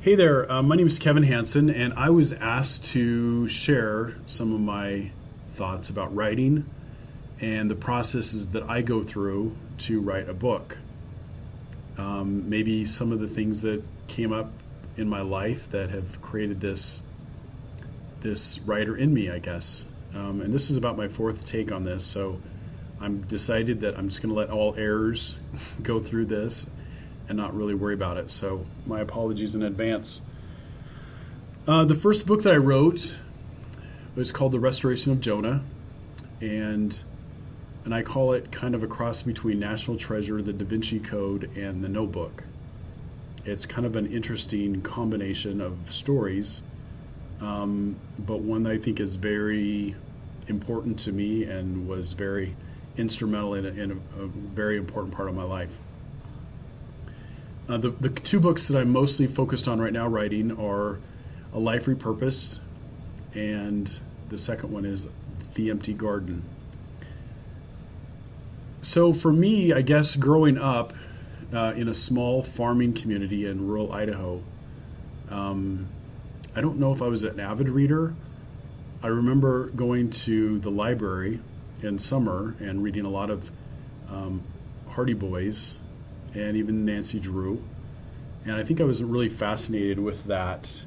Hey there, my name is Kevin Hansen, and I was asked to share some of my thoughts about writing and the processes that I go through to write a book. Maybe some of the things that came up in my life that have created this writer in me, I guess. And this is about my fourth take on this, so I'm decided that I'm just going to let all errors go through this and not really worry about it. So my apologies in advance. The first book that I wrote was called The Restoration of Jonah, and I call it kind of a cross between National Treasure, The Da Vinci Code, and The Notebook. It's kind of an interesting combination of stories, but one that I think is very important to me and was very instrumental in a very important part of my life. The two books that I'm mostly focused on right now writing are A Life Repurposed, and the second one is The Empty Garden. So for me, I guess growing up in a small farming community in rural Idaho, I don't know if I was an avid reader. I remember going to the library in summer and reading a lot of Hardy Boys and even Nancy Drew. And I think I was really fascinated with that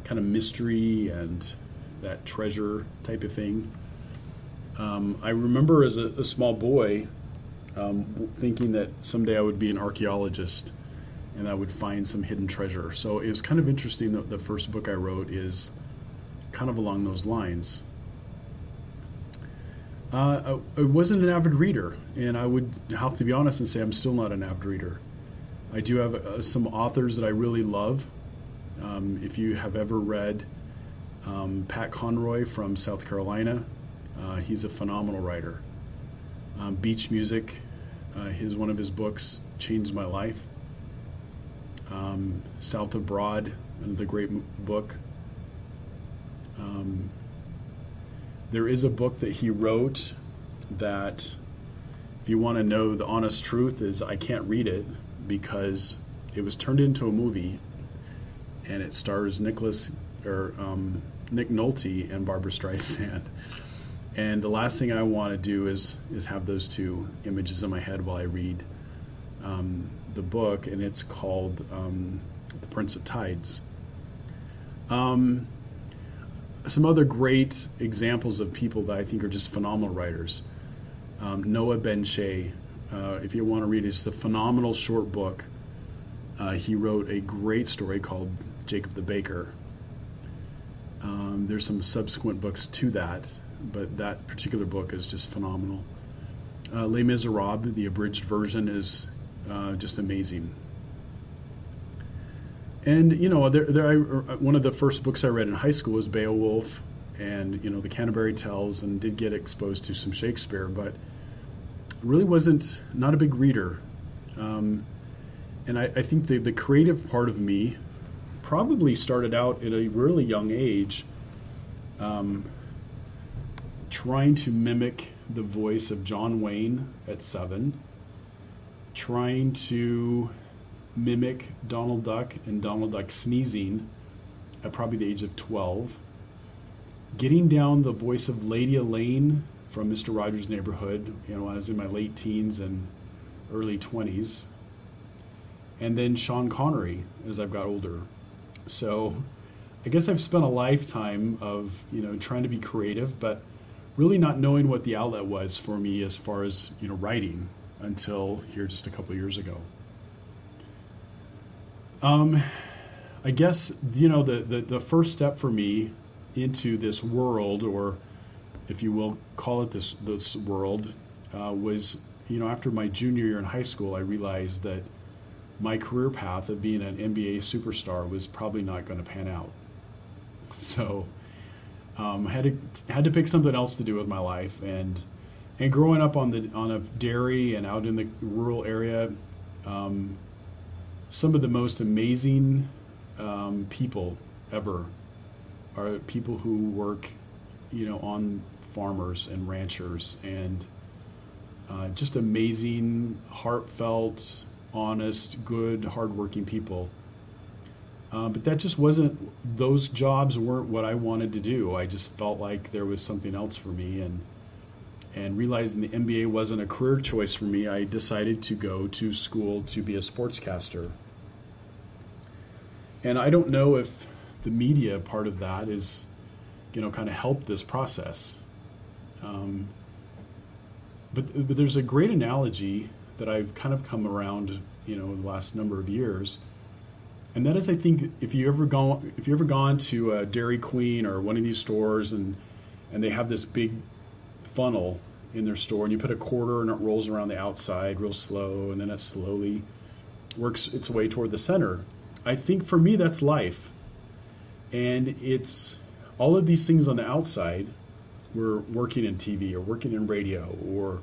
kind of mystery and that treasure type of thing. I remember as a small boy thinking that someday I would be an archaeologist and I would find some hidden treasure. So it was kind of interesting that the first book I wrote is kind of along those lines. I wasn't an avid reader, and I would have to be honest and say I'm still not an avid reader. I do have some authors that I really love. If you have ever read Pat Conroy from South Carolina, he's a phenomenal writer. Beach Music, one of his books changed my life. South of Broad, another great book. There is a book that he wrote that, if you want to know the honest truth, is I can't read it because it was turned into a movie, and it stars Nick Nolte and Barbara Streisand. And the last thing I want to do is have those two images in my head while I read the book, and it's called The Prince of Tides. Some other great examples of people that I think are just phenomenal writers. Noah Ben-Shea, if you want to read it, it's a phenomenal short book. He wrote a great story called Jacob the Baker. There's some subsequent books to that, but that particular book is just phenomenal. Les Miserables, the abridged version, is just amazing. And, one of the first books I read in high school was Beowulf and, the Canterbury Tales, and did get exposed to some Shakespeare, but really not a big reader. And I think the creative part of me probably started out at a really young age trying to mimic the voice of John Wayne at 7, trying to mimic Donald Duck and Donald Duck sneezing at probably the age of 12, getting down the voice of Lady Elaine from Mr. Rogers' Neighborhood, I was in my late teens and early 20s, and then Sean Connery as I've got older. So I guess I've spent a lifetime of, trying to be creative, but really not knowing what the outlet was for me as far as, writing until here just a couple of years ago. I guess, the first step for me into this world, or if you will call it this world, was, after my junior year in high school, I realized that my career path of being an NBA superstar was probably not going to pan out. So I had to pick something else to do with my life, and growing up on a dairy and out in the rural area, some of the most amazing people ever are people who work, on farmers and ranchers, and just amazing, heartfelt, honest, good, hardworking people. But that just wasn't, those jobs weren't what I wanted to do. I just felt like there was something else for me. And realizing the MBA wasn't a career choice for me, I decided to go to school to be a sportscaster. And I don't know if the media part of that is, kind of helped this process. But there's a great analogy that I've kind of come around, the last number of years. And that is, I think, if you ever gone to a Dairy Queen or one of these stores and they have this big funnel in their store, and you put a quarter and it rolls around the outside real slow, and then it slowly works its way toward the center. I think for me that's life. And it's all of these things on the outside. We're working in TV or working in radio or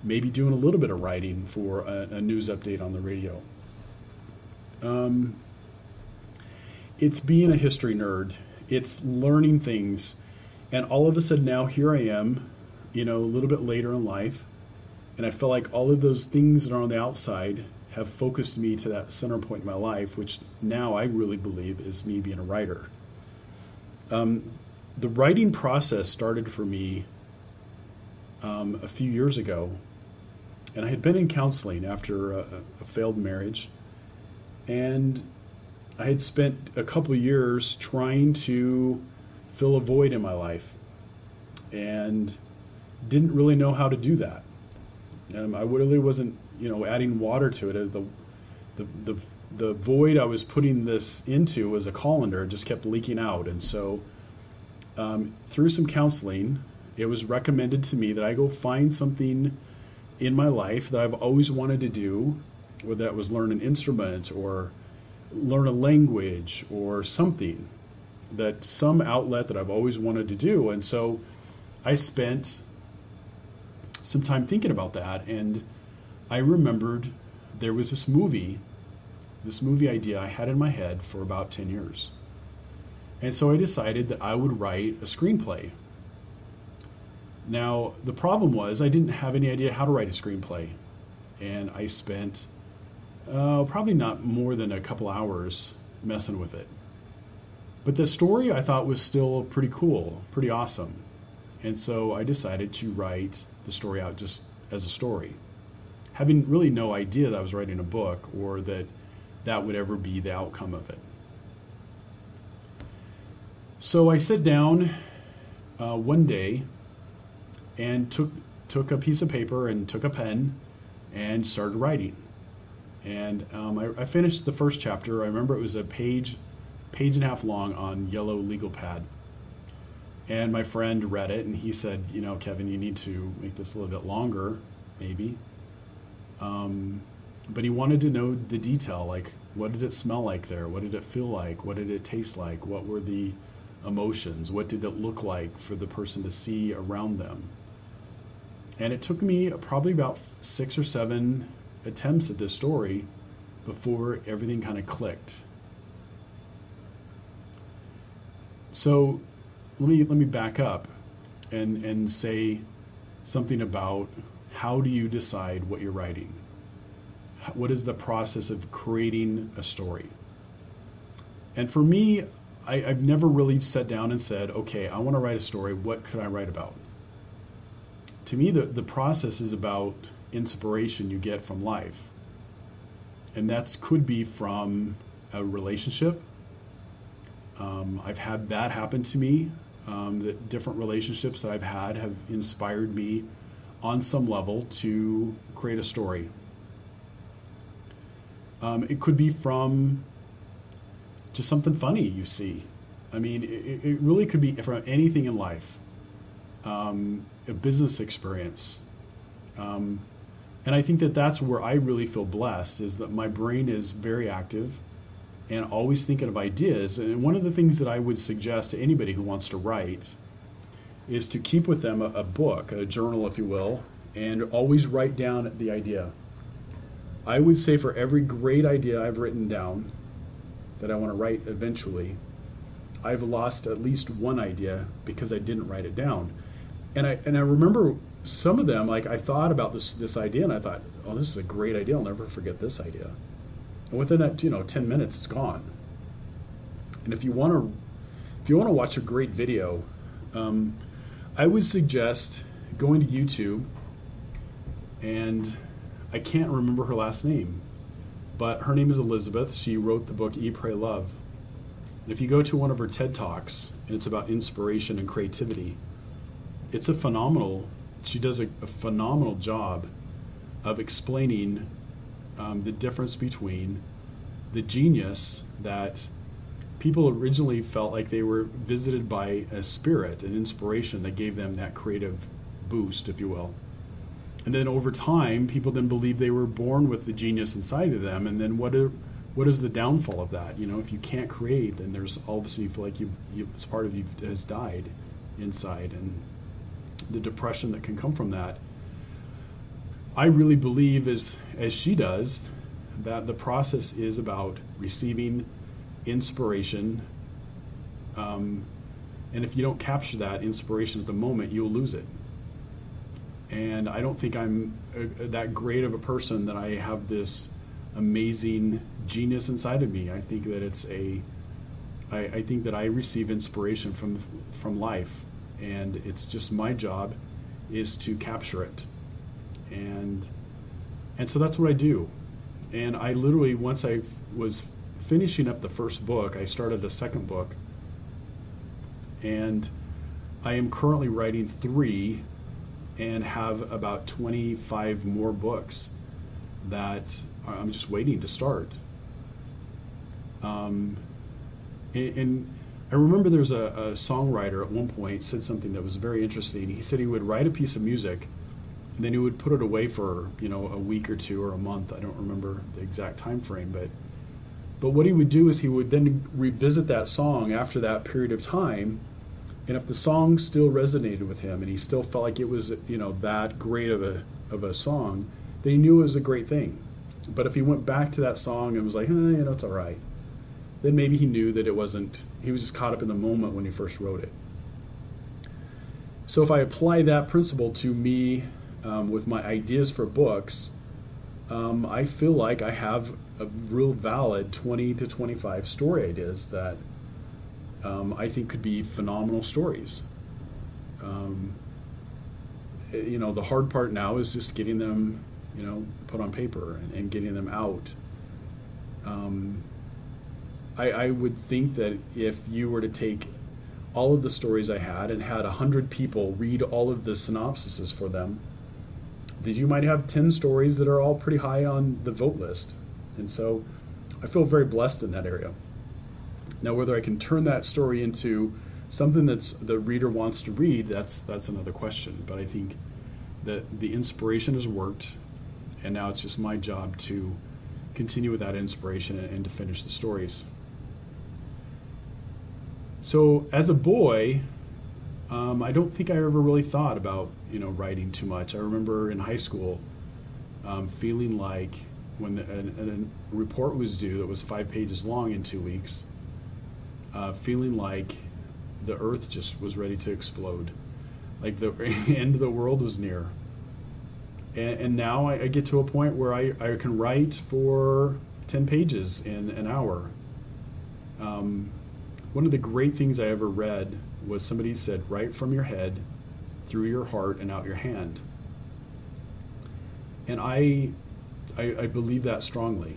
maybe doing a little bit of writing for a news update on the radio. It's being a history nerd. It's learning things. And all of a sudden now here I am, a little bit later in life. And I feel like all of those things that are on the outside have focused me to that center point in my life, which now I really believe is me being a writer. The writing process started for me a few years ago. And I had been in counseling after a failed marriage. And I had spent a couple years trying to fill a void in my life and didn't really know how to do that. I really wasn't, adding water to it. The void I was putting this into was a colander. It just kept leaking out. And so through some counseling, it was recommended to me that I go find something in my life that I've always wanted to do, whether that was learn an instrument or learn a language or something, that some outlet that I've always wanted to do. And so I spent some time thinking about that, and I remembered there was this movie idea I had in my head for about 10 years. And so I decided that I would write a screenplay. Now, the problem was I didn't have any idea how to write a screenplay. And I spent probably not more than a couple hours messing with it. But the story I thought was still pretty cool, pretty awesome. And so I decided to write the story out just as a story, having really no idea that I was writing a book or that would ever be the outcome of it. So I sat down one day and took a piece of paper and took a pen and started writing. And I finished the first chapter. I remember it was a page and a half long on yellow legal pad. And my friend read it, and he said, Kevin, you need to make this a little bit longer, maybe. But he wanted to know the detail, like what did it smell like there? What did it feel like? What did it taste like? What were the emotions? What did it look like for the person to see around them? And it took me probably about 6 or 7 attempts at this story before everything kind of clicked. So let me back up and say something about how do you decide what you're writing? What is the process of creating a story? And for me, I've never really sat down and said, okay, I want to write a story. What could I write about? To me, the process is about inspiration you get from life. And that could be from a relationship. I've had that happen to me. The different relationships that I've had have inspired me on some level to create a story. It could be from just something funny you see. I mean, it really could be from anything in life. A business experience. And I think that's where I really feel blessed, is that my brain is very active and always thinking of ideas. And one of the things that I would suggest to anybody who wants to write is to keep with them a book, a journal, if you will, and always write down the idea. I would say for every great idea I've written down that I want to write eventually, I've lost at least one idea because I didn't write it down. And I remember some of them, like I thought about this idea and I thought, oh, this is a great idea. I'll never forget this idea. And within that, 10 minutes, it's gone. And if you want to watch a great video, I would suggest going to YouTube, and I can't remember her last name, but her name is Elizabeth. She wrote the book Eat, Pray, Love. And if you go to one of her TED Talks, and it's about inspiration and creativity, it's she does a phenomenal job of explaining the difference between the genius that people originally felt like they were visited by a spirit, an inspiration that gave them that creative boost, if you will. And then over time, people then believe they were born with the genius inside of them. And then what is the downfall of that? You know, if you can't create, then there's all of a sudden you feel like it's part of you has died inside, and the depression that can come from that. I really believe, as she does, that the process is about receiving inspiration, and if you don't capture that inspiration at the moment, you'll lose it. And I don't think I'm that great of a person that I have this amazing genius inside of me. I think that I think that I receive inspiration from life, and it's just my job is to capture it. And so that's what I do. And I literally, once I was finishing up the first book, I started a second book, and I am currently writing 3 and have about 25 more books that I'm just waiting to start. And I remember there was a songwriter at one point said something that was very interesting. He said he would write a piece of music, and then he would put it away for a week or 2 or a month. I don't remember the exact time frame, but what he would do is he would then revisit that song after that period of time, and if the song still resonated with him and he still felt like it was that great of a song, then he knew it was a great thing. But if he went back to that song and was like, it's all right, then maybe he knew that it wasn't. He was just caught up in the moment when he first wrote it. So if I apply that principle to me with my ideas for books, I feel like I have a real valid 20 to 25 story ideas that I think could be phenomenal stories. The hard part now is just getting them, put on paper and getting them out. I would think that if you were to take all of the stories I had and had 100 people read all of the synopsises for them, that you might have 10 stories that are all pretty high on the vote list. And so I feel very blessed in that area. Now, whether I can turn that story into something that's the reader wants to read, that's another question. But I think that the inspiration has worked, and now it's just my job to continue with that inspiration and to finish the stories. So as a boy, I don't think I ever really thought about writing too much. I remember in high school feeling like when a report was due that was 5 pages long in 2 weeks, feeling like the earth just was ready to explode, like the end of the world was near. And now I get to a point where I can write for 10 pages in an hour. One of the great things I ever read was somebody said, write from your head, through your heart, and out your hand. And I believe that strongly.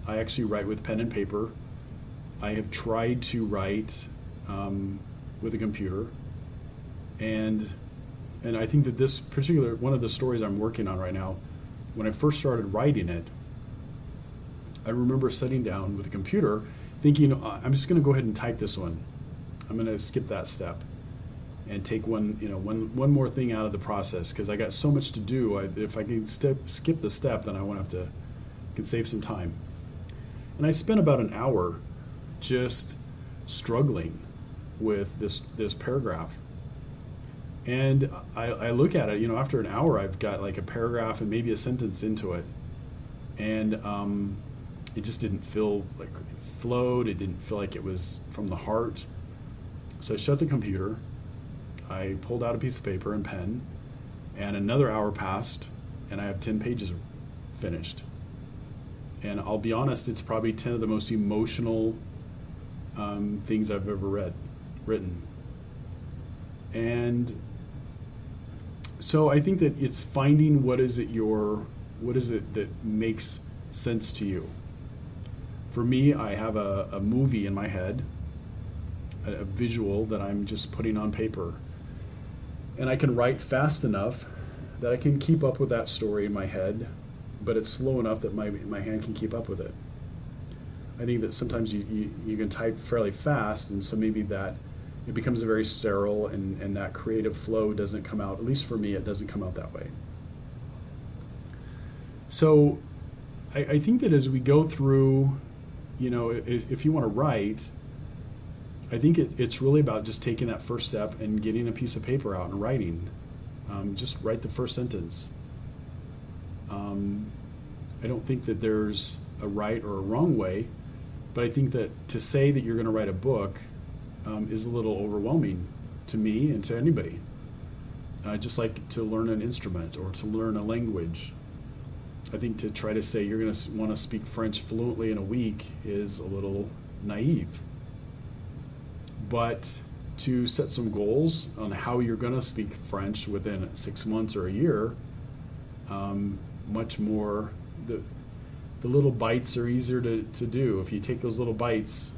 I actually write with pen and paper. I have tried to write with a computer. And I think that this particular, one of the stories I'm working on right now, when I first started writing it, I remember sitting down with a computer thinking, I'm just going to go ahead and type this one. I'm going to skip that step and take one more thing out of the process, because I got so much to do. If I can skip the step, then I won't have to, can save some time. And I spent about an hour just struggling with this paragraph. And I look at it, after an hour, I've got like a paragraph and maybe a sentence into it. And it just didn't feel like it flowed. It didn't feel like it was from the heart. So I shut the computer. I pulled out a piece of paper and pen, and another hour passed, and I have 10 pages finished. And I'll be honest, it's probably 10 of the most emotional things I've ever written. And so I think that it's finding what is it that makes sense to you. For me, I have a movie in my head, a visual that I'm just putting on paper. And I can write fast enough that I can keep up with that story in my head, but it's slow enough that my hand can keep up with it. I think that sometimes you can type fairly fast, and so maybe that it becomes very sterile, and that creative flow doesn't come out. At least for me, it doesn't come out that way. So I think that as we go through, if you want to write, I think it's really about just taking that first step and getting a piece of paper out and writing. Just write the first sentence. I don't think that there's a right or a wrong way, but I think that to say that you're going to write a book is a little overwhelming to me and to anybody. Just like to learn an instrument or to learn a language. I think to try to say you're going to want to speak French fluently in a week is a little naive. But to set some goals on how you're going to speak French within 6 months or a year, much more, the little bites are easier to do. If you take those little bites,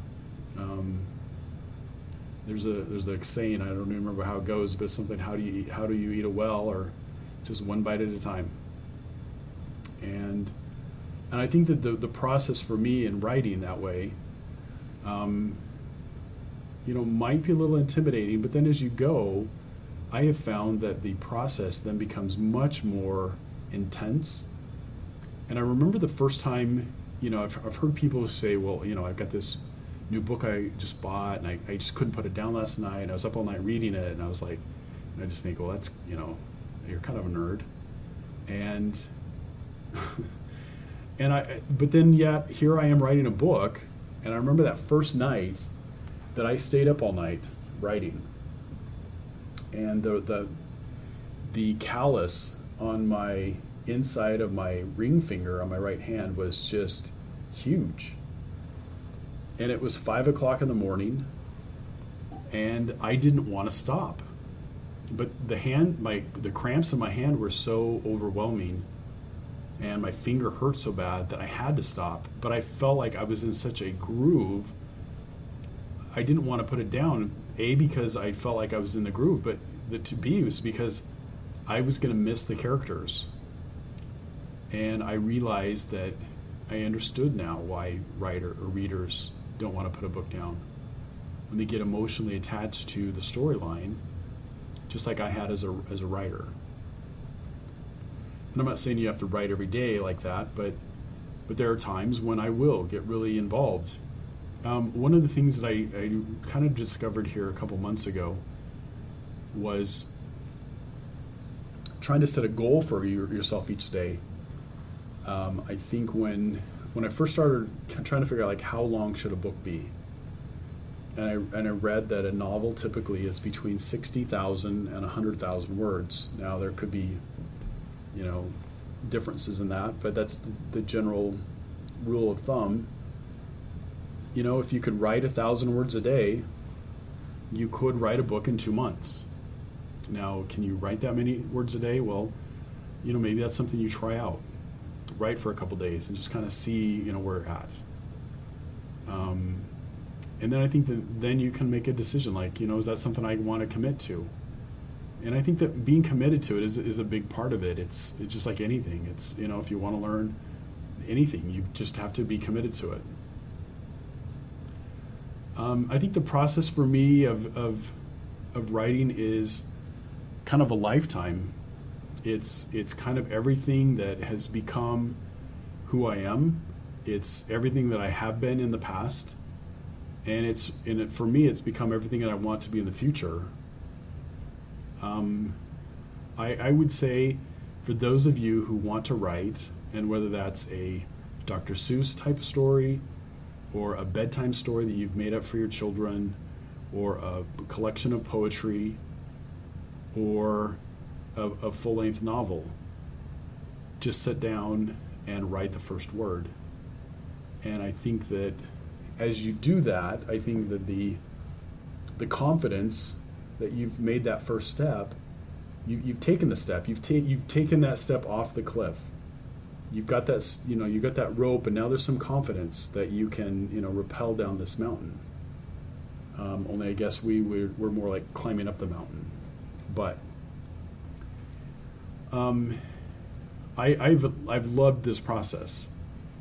there's a saying, I don't even remember how it goes, but it's something, how do you eat a well, or just one bite at a time. And I think that the process for me in writing that way, might be a little intimidating, but then as you go, I have found that the process then becomes much more intense. And I remember the first time, I've heard people say, well, I've got this new book I just bought, and I just couldn't put it down last night. I was up all night reading it, and I was like, and I just think, well, that's, you're kind of a nerd. And but then yet here I am writing a book, and I remember that first night that I stayed up all night writing, and the callus on my inside of my ring finger on my right hand was just huge. And it was 5 o'clock in the morning, and I didn't want to stop. But the cramps in my hand were so overwhelming, and my finger hurt so bad that I had to stop. But I felt like I was in such a groove, I didn't want to put it down. A, because I felt like I was in the groove, but B was because I was going to miss the characters. And I realized that I understood now why readers don't want to put a book down. When they get emotionally attached to the storyline, just like I had as a writer. And I'm not saying you have to write every day like that, but there are times when I will get really involved. One of the things that I kind of discovered here a couple months ago was trying to set a goal for yourself each day. I think when I first started trying to figure out how long should a book be, and I read that a novel typically is between 60,000 and 100,000 words. Now there could be differences in that, but that's the general rule of thumb. If you could write 1,000 words a day, you could write a book in 2 months. Now, can you write that many words a day? Well, maybe that's something you try out. Write for a couple days and just kind of see, where you're at. And then I think that then you can make a decision is that something I want to commit to? And I think that being committed to it is a big part of it. It's just like anything. It's, if you want to learn anything, you just have to be committed to it. I think the process for me of writing is kind of a lifetime. It's kind of everything that has become who I am. It's everything that I have been in the past, and for me, it's become everything that I want to be in the future. I would say, for those of you who want to write, and whether that's a Dr. Seuss type of story, or a bedtime story that you've made up for your children, or a collection of poetry, or a full-length novel, just sit down and write the first word. And I think that as you do that, I think that the confidence that you've made that first step, you've taken the step, you've taken that step off the cliff. You've got that, you got that rope, and now there's some confidence that you can, rappel down this mountain. Only I guess we're more like climbing up the mountain. But I've loved this process.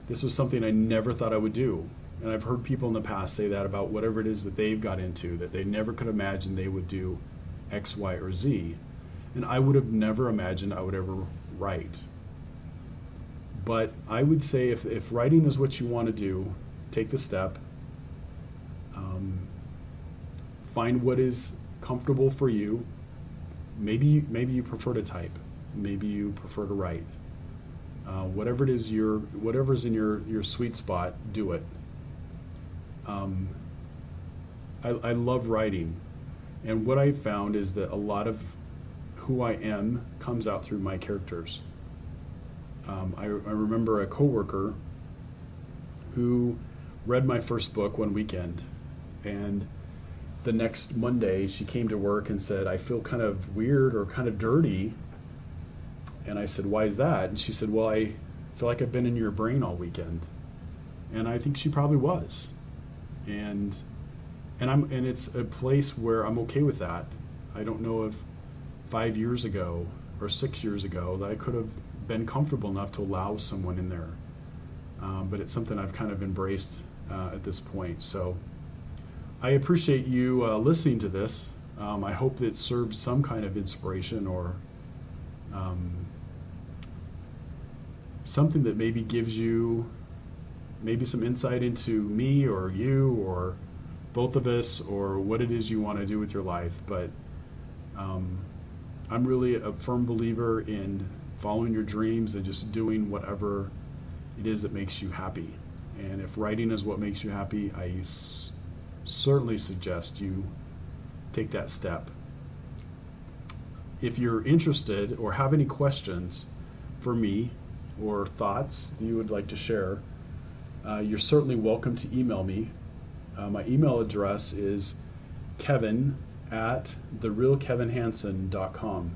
This was something I never thought I would do. And I've heard people in the past say that about whatever it is that they've got into, that they never could imagine they would do X, Y, or Z. And I would have never imagined I would ever write. But I would say if writing is what you want to do, take the step. Find what is comfortable for you. Maybe you prefer to type. Maybe you prefer to write. Whatever it is whatever's in your sweet spot, do it. I love writing, and what I found is that a lot of who I am comes out through my characters. I remember a coworker who read my first book one weekend, and the next Monday she came to work and said, "I feel kind of weird or kind of dirty." And I said, "Why is that?" And she said, "Well, I feel like I've been in your brain all weekend." And I think she probably was. And it's a place where I'm okay with that. I don't know if 5 years ago or 6 years ago that I could have been comfortable enough to allow someone in there. But it's something I've kind of embraced at this point. So I appreciate you listening to this. I hope that it served some kind of inspiration or something that maybe gives you maybe some insight into me or you or both of us or what it is you want to do with your life. But I'm really a firm believer in following your dreams and just doing whatever it is that makes you happy. And if writing is what makes you happy, I certainly suggest you take that step. If you're interested or have any questions for me or thoughts you would like to share, you're certainly welcome to email me. My email address is kevin@therealkevinhansen.com.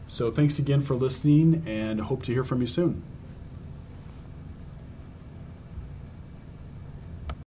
So thanks again for listening, and hope to hear from you soon.